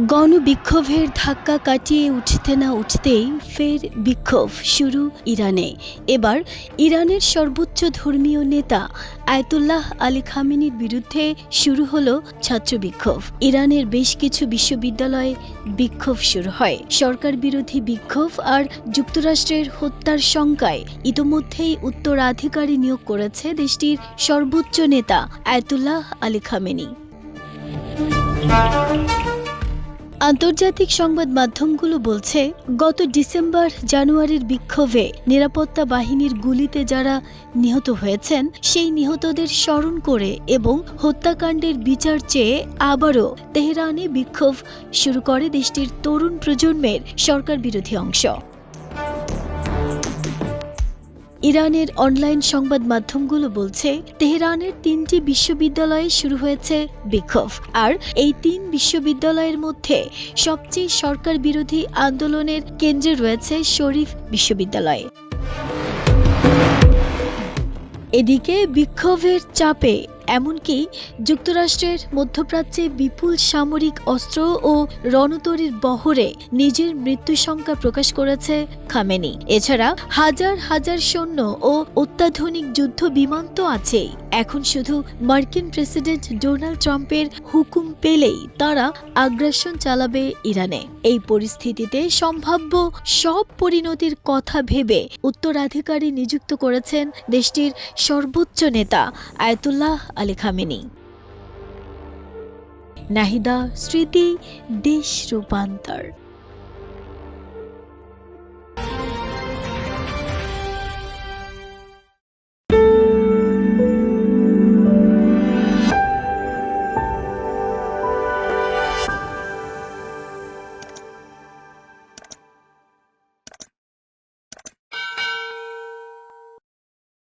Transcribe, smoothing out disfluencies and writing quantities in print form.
গণবিক্ষোভের ধাক্কা কাটিয়ে উঠতে না উঠতেই ফের বিক্ষোভ শুরু ইরানে। এবার ইরানের সর্বোচ্চ ধর্মীয় নেতা আয়াতুল্লাহ আলী খামেনির বিরুদ্ধে শুরু হলো ছাত্র বিক্ষোভ। ইরানের বেশ কিছু বিশ্ববিদ্যালয়ে বিক্ষোভ শুরু হয়। সরকার বিরোধী বিক্ষোভ আর যুক্তরাষ্ট্রের হত্যার শঙ্কায় ইতোমধ্যেই উত্তরাধিকারী নিয়োগ করেছে দেশটির সর্বোচ্চ নেতা আয়াতুল্লাহ আলী খামেনি। আন্তর্জাতিক সংবাদ মাধ্যমগুলো বলছে, গত ডিসেম্বর-জানুয়ারির বিক্ষোভে নিরাপত্তা বাহিনীর গুলিতে যারা নিহত হয়েছেন সেই নিহতদের স্মরণ করে এবং হত্যাকাণ্ডের বিচার চেয়ে আবারও তেহরানে বিক্ষোভ শুরু করে দেশটির তরুণ প্রজন্মের সরকার বিরোধী অংশ। ইরানের অনলাইন সংবাদ মাধ্যমগুলো বলছে, তেহরানের ৩টি বিশ্ববিদ্যালয়ে শুরু হয়েছে বিক্ষোভ। আর এই ৩ বিশ্ববিদ্যালয়ের মধ্যে সবচেয়ে সরকার বিরোধী আন্দোলনের কেন্দ্রে রয়েছে শরীফ বিশ্ববিদ্যালয়। এদিকে বিক্ষোভের চাপে এমনকি যুক্তরাষ্ট্রের মধ্যপ্রাচ্যে বিপুল সামরিক অস্ত্র ও রণতরীর বহরে নিজের মৃত্যু সংখ্যা প্রকাশ করেছে খামেনি। এছাড়া হাজার হাজার সৈন্য ও অত্যাধুনিক যুদ্ধ বিমান তো আছেই, এখন শুধু মার্কিন প্রেসিডেন্ট ডোনাল্ড ট্রাম্পের হুকুম পেলেই তারা আগ্রাসন চালাবে ইরানে। এই পরিস্থিতিতে সম্ভাব্য সব পরিণতির কথা ভেবে উত্তরাধিকারী নিযুক্ত করেছেন দেশটির সর্বোচ্চ নেতা আয়াতুল্লাহ আলী খামেনি। নাহিদা স্মৃতি, দেশ রূপান্তর।